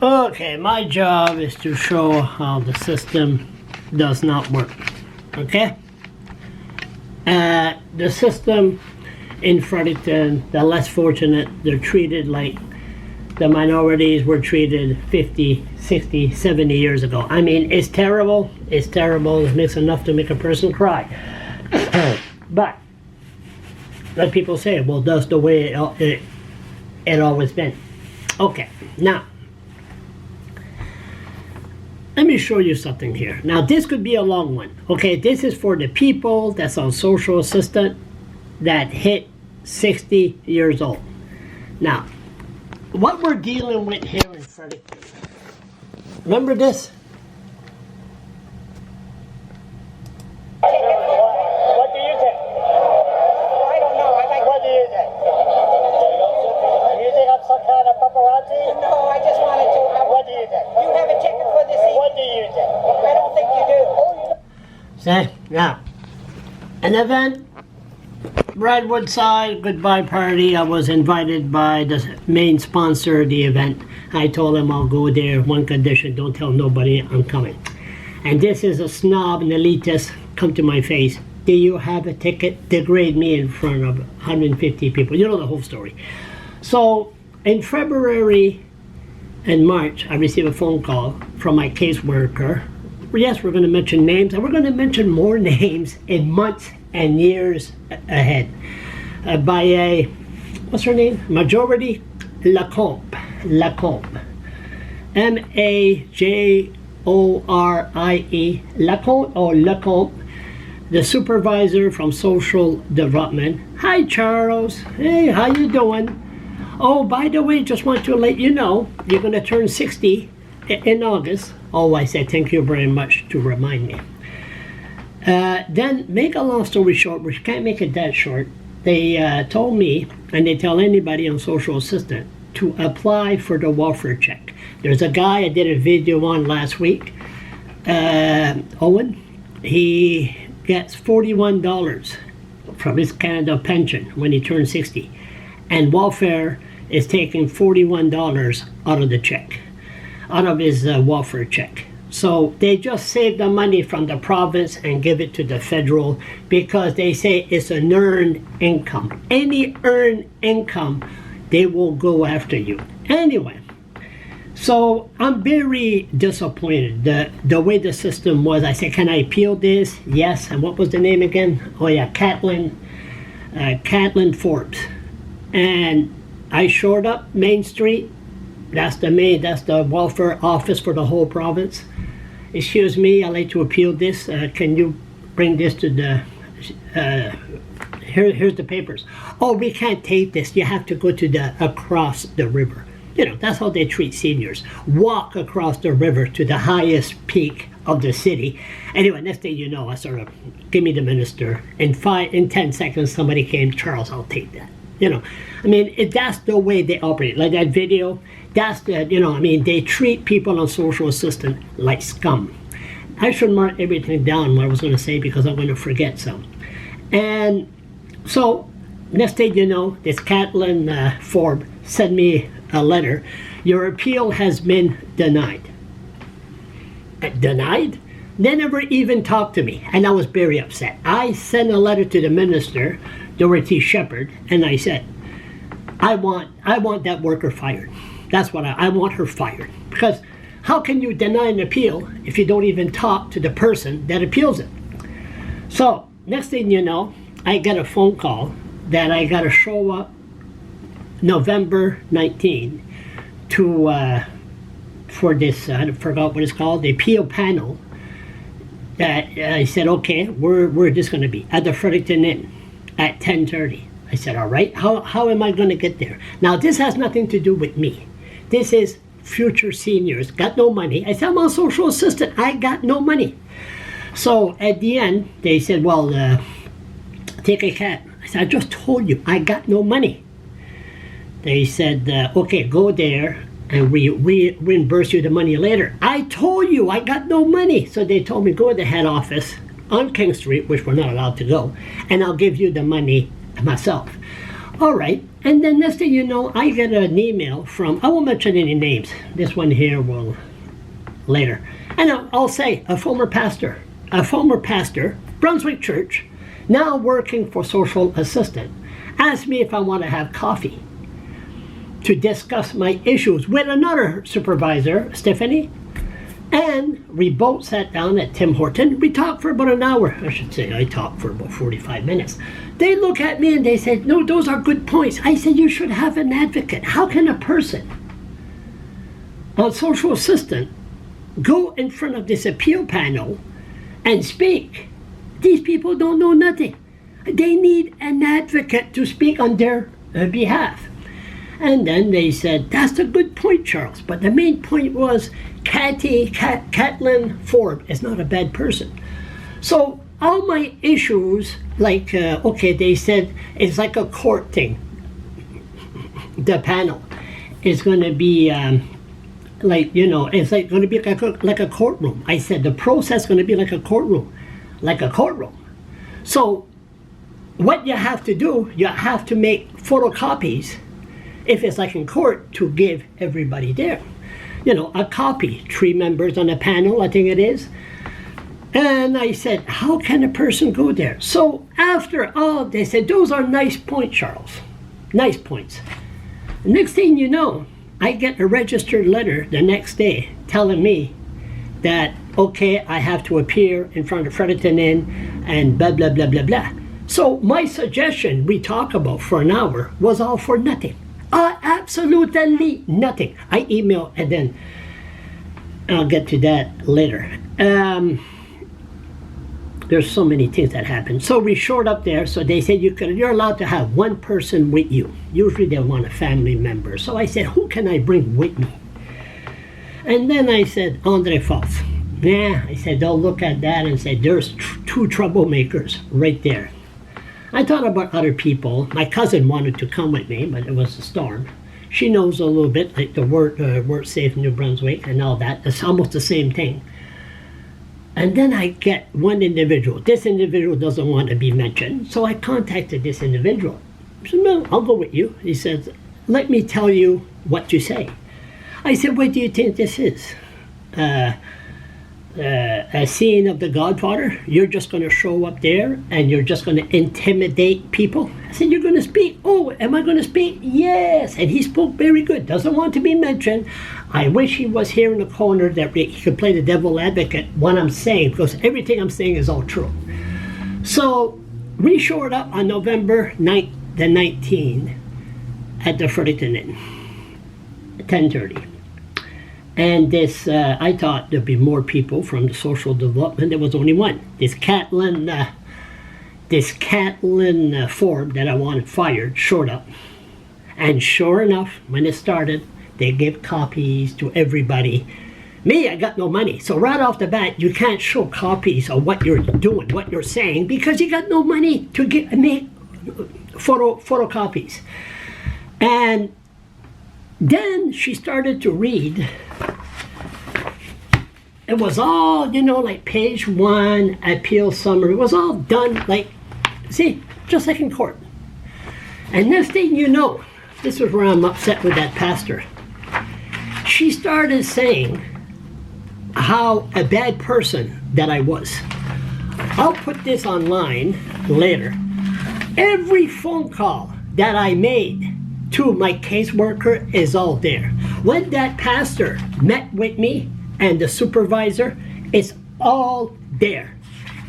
Okay, my job is to show how the system does not work. Okay? The system in Fredericton, the less fortunate, they're treated like the minorities were treated 50, 60, 70 years ago. I mean, it's terrible. It's terrible. It makes enough to make a person cry. But, like people say, well, that's the way it always been. Okay, now, let me show you something here. Now, this could be a long one. Okay, this is for the people that's on social assistance that hit 60 years old. Now, what we're dealing with here in Fredericton, remember this? What do you think? I don't know. What do you think? Do you think I'm some kind of paparazzi? No, I just wanted to. What do you think? You have a ticket for this evening. What do you think? I don't think you do. See, now, an event, Redwood Side goodbye party. I was invited by the main sponsor of the event. I told him I'll go there, one condition, don't tell nobody I'm coming. And this is a snob and elitist come to my face. Do you have a ticket? Degrade me in front of 150 people. You know the whole story. So in February and March, I received a phone call from my caseworker. Yes, we're going to mention names, and we're going to mention more names in months and years ahead. By a, what's her name? Majority Lacombe. M-A-J-O-R-I-E. Lacombe or Lacombe, the supervisor from social development. Hi, Charles. Hey, how you doing? Oh, by the way, just want to let you know, you're going to turn 60 in August. Oh, I said thank you very much to remind me. Then, make a long story short, which can't make it that short, they told me, and they tell anybody on social assistance, to apply for the welfare check. There's a guy I did a video on last week, Owen. He gets $41 from his Canada pension when he turns 60. And welfare is taking $41 out of the check, out of his welfare check. So they just save the money from the province and give it to the federal because they say it's an earned income. Any earned income, they will go after you. Anyway, so I'm very disappointed. The way the system was, I said, can I appeal this? Yes. And what was the name again? Oh yeah, Catlin Forbes. And I showed up Main Street. That's the welfare office for the whole province. Excuse me, I'd like to appeal this. Can you bring this to the, here's the papers. Oh, we can't take this. You have to go to across the river. You know, that's how they treat seniors. Walk across the river to the highest peak of the city. Anyway, next thing you know, I sort of, give me the minister. In 10 seconds, somebody came, Charles, I'll take that. You know, I mean, that's the way they operate. Like that video, that's the, you know, I mean, they treat people on social assistance like scum. I should mark everything down what I was going to say because I'm going to forget some. And so, next thing you know, this Catlin Forbes sent me a letter. Your appeal has been denied. Denied? They never even talked to me, and I was very upset. I sent a letter to the minister, Dorothy Shepherd, and I said, I want that worker fired. That's what I want her fired. Because how can you deny an appeal if you don't even talk to the person that appeals it? So, next thing you know, I get a phone call that I got to show up November 19 to, for this, I forgot what it's called, the appeal panel. I said, okay, where this going to be? At the Fredericton Inn at 10:30. I said, all right, how am I going to get there? Now, this has nothing to do with me. This is future seniors, got no money. I said, I'm a social assistant, I got no money. So at the end, they said, well, take a cab. I said, I just told you, I got no money. They said, okay, go there and we reimburse you the money later. I told you, I got no money. So they told me, go to the head office on King Street, which we're not allowed to go, and I'll give you the money myself. All right. And then next thing you know, I get an email from, I won't mention any names. This one here will later. And I'll say a former pastor, Brunswick Church, now working for social assistant, asked me if I want to have coffee to discuss my issues with another supervisor, Stephanie. And we both sat down at Tim Horton. We talked for about an hour. I should say I talked for about 45 minutes. They look at me and they said, no, those are good points. I said, you should have an advocate. How can a person on social assistant go in front of this appeal panel and speak? These people don't know nothing. They need an advocate to speak on their behalf. And then they said, that's a good point, Charles. But the main point was Caitlin Ford is not a bad person. So all my issues, like, okay, they said it's like a court thing. The panel is going to be like, you know, it's like going to be like a courtroom. I said the process is going to be like a courtroom. So what you have to do, you have to make photocopies, if it's like in court, to give everybody there. You know, a copy, 3 members on the panel, I think it is. And I said, how can a person go there? So after all, they said, those are nice points, Charles. Nice points. Next thing you know, I get a registered letter the next day telling me that, okay, I have to appear in front of Fredericton Inn and blah, blah, blah, blah, blah. So my suggestion we talk about for an hour was all for nothing. Absolutely nothing. I emailed, and then I'll get to that later. There's so many things that happen. So we showed up there. So they said you're allowed to have one person with you. Usually they want a family member. So I said, who can I bring with me? And then I said, Andre Falls. Yeah, I said, they'll look at that and say, there's 2 troublemakers right there. I thought about other people. My cousin wanted to come with me, but it was a storm. She knows a little bit, like the word safe New Brunswick and all that. It's almost the same thing. And then I get one individual. This individual doesn't want to be mentioned. So I contacted this individual. I said, no, I'll go with you. He says, let me tell you what to say. I said, what do you think this is? A scene of The Godfather? You're just going to show up there and you're just going to intimidate people? I said, you're going to speak? Oh, am I going to speak? Yes. And he spoke very good. Doesn't want to be mentioned. I wish he was here in the corner that he could play the devil advocate what I'm saying, because everything I'm saying is all true. So we showed up on November 9th, the 19th at the Fredericton Inn, 10:30. And this, I thought there'd be more people from the social development. There was only one. This Caitlin Ford that I wanted fired showed up. And sure enough, when it started, they gave copies to everybody. Me, I got no money. So right off the bat, you can't show copies of what you're doing, what you're saying, because you got no money to make photocopies. And then she started to read. It was all, you know, like page 1, appeal summary. It was all done like, see, just like in court. And next thing you know, this was where I'm upset with that pastor. She started saying how a bad person that I was. I'll put this online later. Every phone call that I made to my caseworker is all there. When that pastor met with me and the supervisor, it's all there.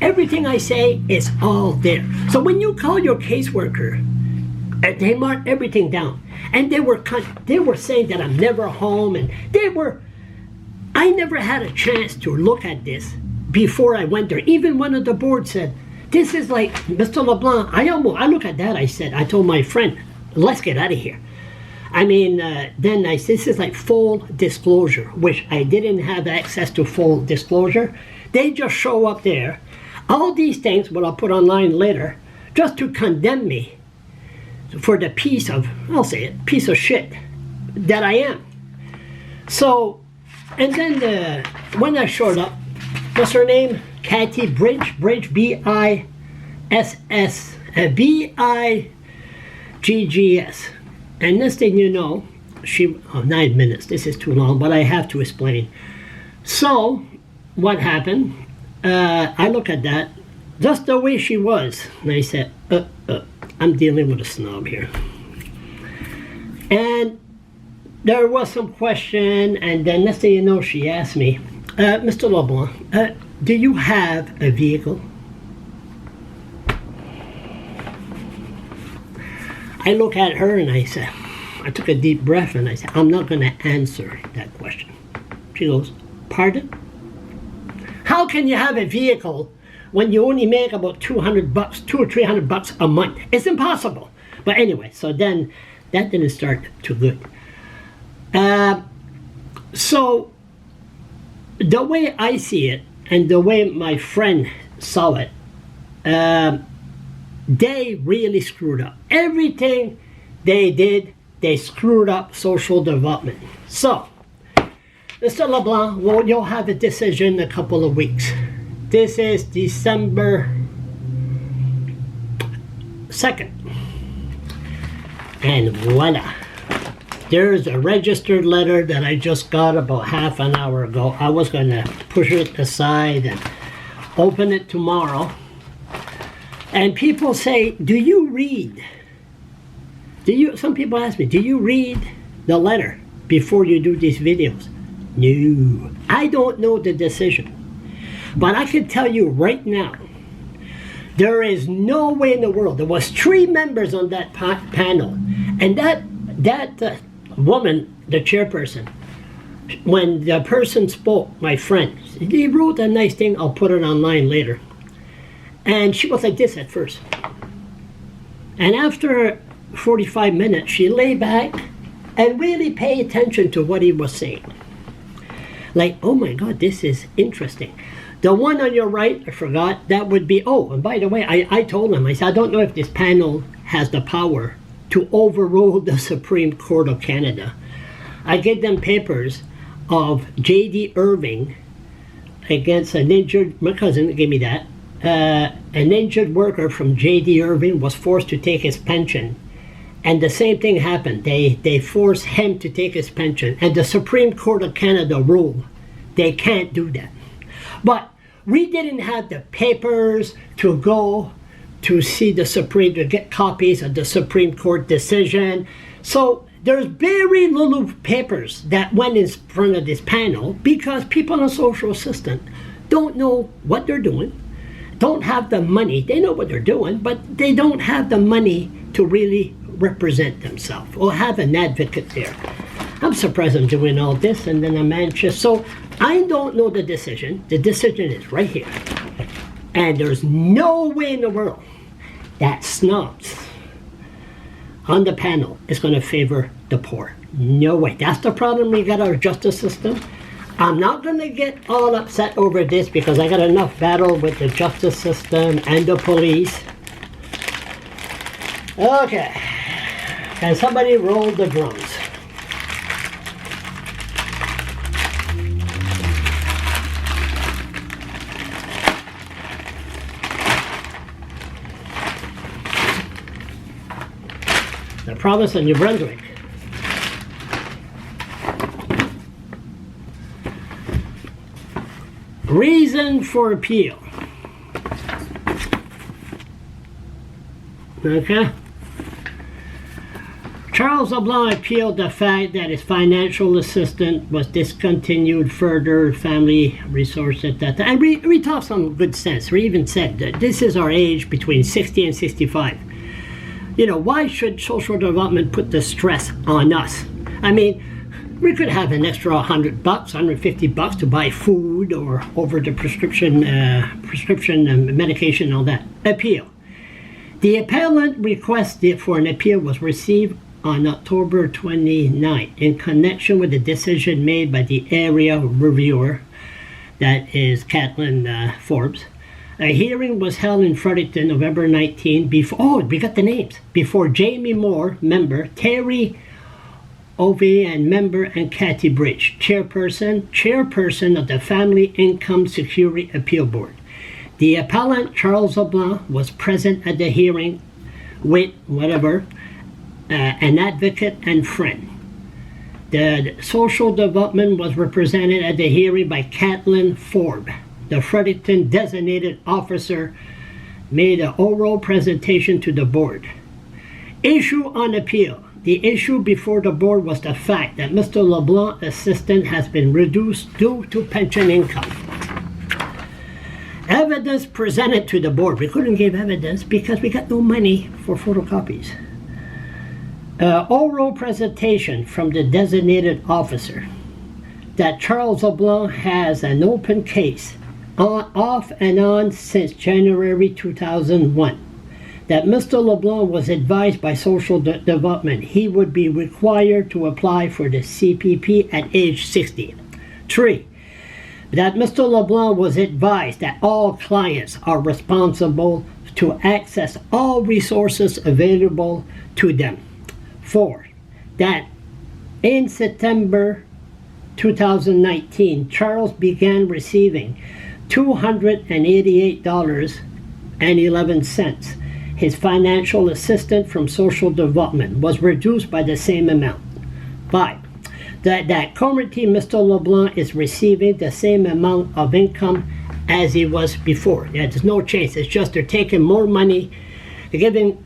Everything I say is all there. So when you call your caseworker, they mark everything down. And they were saying that I'm never home, and I never had a chance to look at this before I went there. Even one of the board said, this is like, Mr. LeBlanc, I look at that, I told my friend, let's get out of here. I mean, then I said, this is like full disclosure, which I didn't have access to full disclosure. They just show up there. All these things, what I'll put online later, just to condemn me for the piece of shit that I am. So, and then when I showed up, what's her name? Kathy Bridge, B-I-S-S, B-I, GGS. And next thing you know, 9 minutes, this is too long, but I have to explain. So, what happened? I look at that, just the way she was, and I said, I'm dealing with a snob here. And there was some question, and then next thing you know, she asked me, Mr. LeBlanc, do you have a vehicle? I look at her and I said, I took a deep breath and I said, I'm not going to answer that question. She goes, pardon? How can you have a vehicle when you only make about $200, $200 or $300 a month? It's impossible. But anyway, so then that didn't start too good. So the way I see it and the way my friend saw it, they really screwed up. Everything they did, they screwed up social development. So, Mr. LeBlanc, well, you'll have a decision in a couple of weeks. This is December 2nd. And voila. There's a registered letter that I just got about half an hour ago. I was going to push it aside and open it tomorrow. And people say, do you read? Some people ask me, do you read the letter before you do these videos? No, I don't know the decision. But I can tell you right now, there is no way in the world. There was 3 members on that panel. And that woman, the chairperson, when the person spoke, my friend, he wrote a nice thing. I'll put it online later. And she was like this at first. And after 45 minutes, she lay back and really paid attention to what he was saying. Like, oh my God, this is interesting. The one on your right, I forgot, that would be, oh, and by the way, I told him, I said, I don't know if this panel has the power to overrule the Supreme Court of Canada. I gave them papers of J.D. Irving against an injured, my cousin gave me that, an injured worker from J.D. Irving was forced to take his pension. And the same thing happened. They forced him to take his pension. And the Supreme Court of Canada ruled they can't do that. But we didn't have the papers to go to see the Supreme, to get copies of the Supreme Court decision. So there's very little papers that went in front of this panel because people in the social system don't know what they're doing, don't have the money. They know what they're doing, but they don't have the money to really represent themselves or have an advocate there. I'm surprised I'm doing all this and then I'm anxious. So I don't know the decision. The decision is right here. And there's no way in the world that snobs on the panel is going to favor the poor. No way. That's the problem we got our justice system. I'm not going to get all upset over this because I got enough battle with the justice system and the police. Okay. Can somebody roll the drums? The province of New Brunswick. Reason for appeal. Okay. Charles LeBlanc appealed the fact that his financial assistance was discontinued further, family resources, that. And we talked some good sense. We even said that this is our age between 60 and 65. You know, why should social development put the stress on us? I mean, we could have an extra $100, $150 to buy food or over the prescription medication and all that. Appeal. The appellant request for an appeal was received on October 29 in connection with the decision made by the area reviewer, that is Kathleen Forbes. A hearing was held in Fredericton November 19 before, we got the names, before Jamie Moore, member, Terry Ovey, and member, and Kathy Bridge, chairperson of the Family Income Security Appeal Board. The appellant, Charles LeBlanc, was present at the hearing with an advocate and friend. The social development was represented at the hearing by Kathleen Ford. The Fredericton designated officer made an oral presentation to the board. Issue on appeal. The issue before the board was the fact that Mr. LeBlanc's assistant has been reduced due to pension income. Evidence presented to the board. We couldn't give evidence because we got no money for photocopies. Oral presentation from the designated officer that Charles LeBlanc has an open case off and on since January 2001. That Mr. LeBlanc was advised by social development he would be required to apply for the CPP at age 60. 3. That Mr. LeBlanc was advised that all clients are responsible to access all resources available to them. 4. That in September 2019, Charles began receiving $288.11. His financial assistance from social development was reduced by the same amount. 5. That currently Mr. LeBlanc is receiving the same amount of income as he was before. Yeah, there's no change. It's just they're taking more money. They're giving,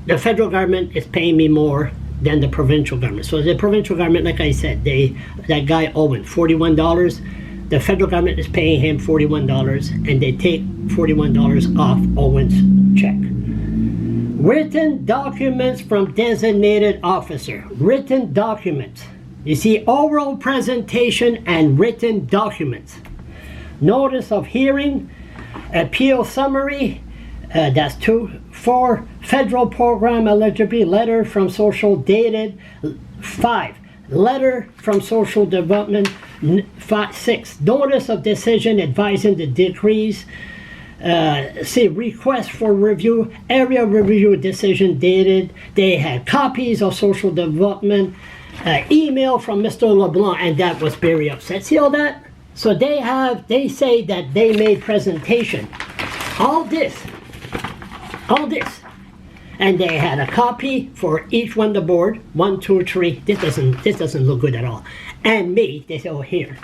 the federal government is paying me more than the provincial government. So the provincial government, like I said, that guy Owen, $41. The federal government is paying him $41, and they take $41 off Owen's check. Written documents from designated officer. Written documents. You see, oral presentation and written documents. Notice of hearing, appeal summary, that's 2. 4. Federal program eligibility letter from social dated. 5. Letter from social development. 6. Notice of decision advising the decrees. See, request for review, area review decision dated. They had copies of social development, email from Mr. LeBlanc, and that was very upset. See all that? So they say that they made presentation. All this. And they had a copy for each one the board. 1, 2, 3. This doesn't look good at all. And me, they say, oh, here.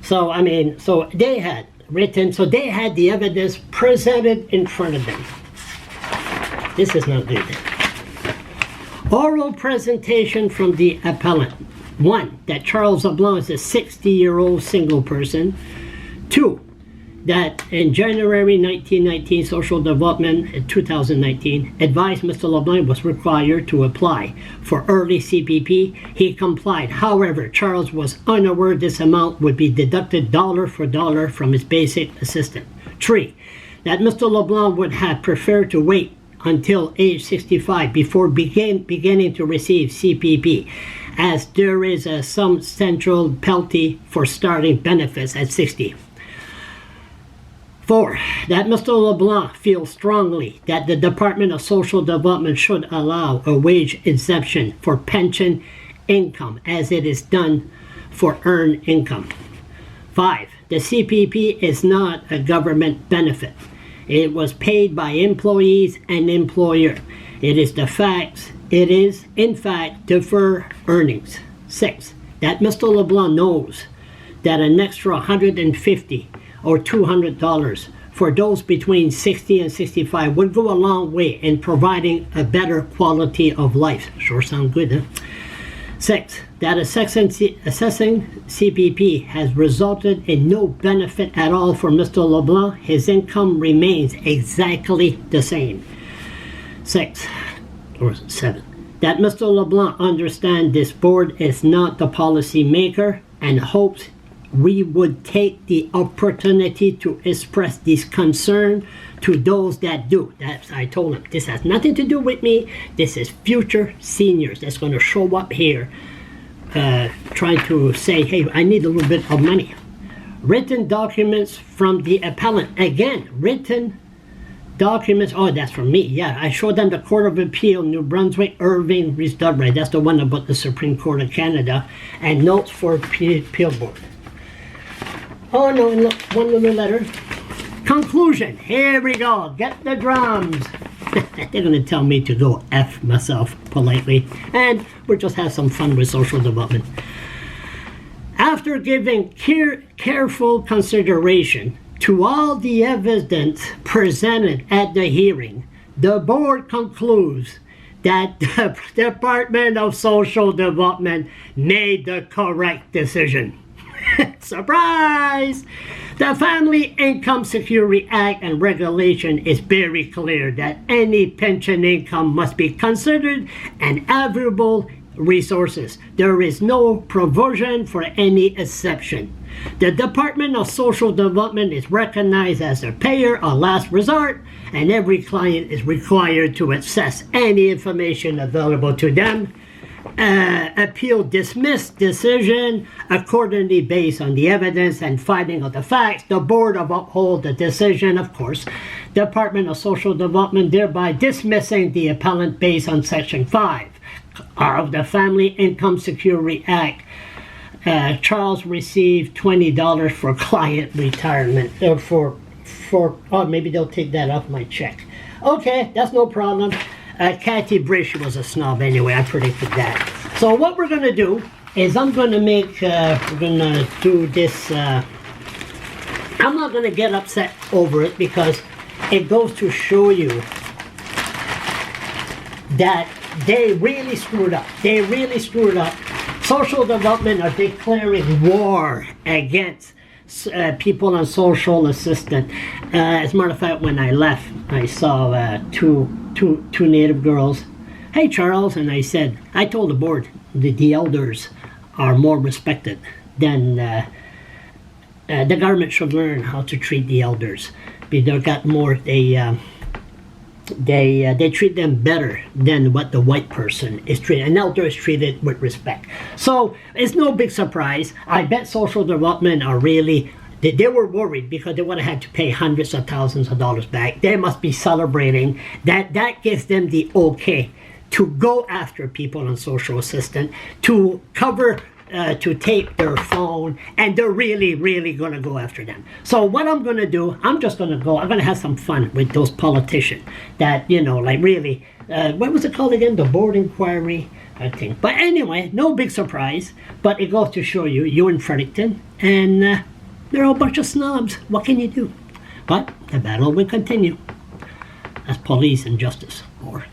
So so they had written, so they had the evidence presented in front of them. This is not good. Oral presentation from the appellant. 1, that Charles LeBlanc is a 60-year-old single person. 2, that in January 1919, Social Development in 2019 advised Mr. LeBlanc was required to apply for early CPP. He complied. However, Charles was unaware this amount would be deducted dollar for dollar from his basic assistance. 3, that Mr. LeBlanc would have preferred to wait until age 65 before beginning to receive CPP, as there is some central penalty for starting benefits at 60. 4, that Mr. LeBlanc feels strongly that the Department of Social Development should allow a wage exemption for pension income as it is done for earned income. 5, the CPP is not a government benefit. It was paid by employees and employer. It is in fact deferred earnings. 6, that Mr. LeBlanc knows that an extra $150 or $200 for those between 60 and 65 would go a long way in providing a better quality of life. Sure sound good, huh? 6, that assessing CPP has resulted in no benefit at all for Mr. LeBlanc. His income remains exactly the same. 6, or 7, that Mr. LeBlanc understands this board is not the policy maker and hopes we would take the opportunity to express this concern to those that do. I told him, this has nothing to do with me. This is future seniors that's going to show up here trying to say, hey, I need a little bit of money. Written documents from the appellant. Again, written documents. Oh, that's from me. Yeah, I showed them the Court of Appeal, New Brunswick, Irving, Rees-Dubray. That's the one about the Supreme Court of Canada. And notes for appeal board. Oh no, and look, one little letter. Conclusion. Here we go. Get the drums. They're going to tell me to go F myself politely, and we'll just have some fun with social development. After giving careful consideration to all the evidence presented at the hearing, the board concludes that the Department of Social Development made the correct decision. Surprise! The Family Income Security Act and regulation is very clear that any pension income must be considered an available resources. There is no provision for any exception. The Department of Social Development is recognized as a payer of last resort, and every client is required to access any information available to them. Appeal dismissed decision accordingly based on the evidence and finding of the facts. The board of uphold the decision, of course. Department of Social Development thereby dismissing the appellant based on Section 5 of the Family Income Security Act. Charles received $20 for client retirement. Maybe they'll take that off my check. Okay, that's no problem. Kathy Brish was a snob anyway, I predicted that. So what we're going to do is I'm going to we're going to do this, I'm not going to get upset over it because it goes to show you that they really screwed up. They really screwed up. Social Development are declaring war against people on social assistance. As a matter of fact, when I left, I saw two Native girls. Hey, Charles, and I told the board that the elders are more respected than the government should learn how to treat the elders. They got more. They treat them better than what the white person is treated. An elder is treated with respect. So it's no big surprise. I bet Social Development are really, they were worried because they would have had to pay hundreds of thousands of dollars back. They must be celebrating that. That gives them the okay to go after people on social assistance, to cover, to tape their phone, and they're really, really going to go after them. So what I'm going to do, I'm going to have some fun with those politicians that, like really, what was it called again? The board inquiry, I think. But anyway, no big surprise, but it goes to show you're in Fredericton, and they're all a bunch of snobs. What can you do? But the battle will continue. That's police and justice, or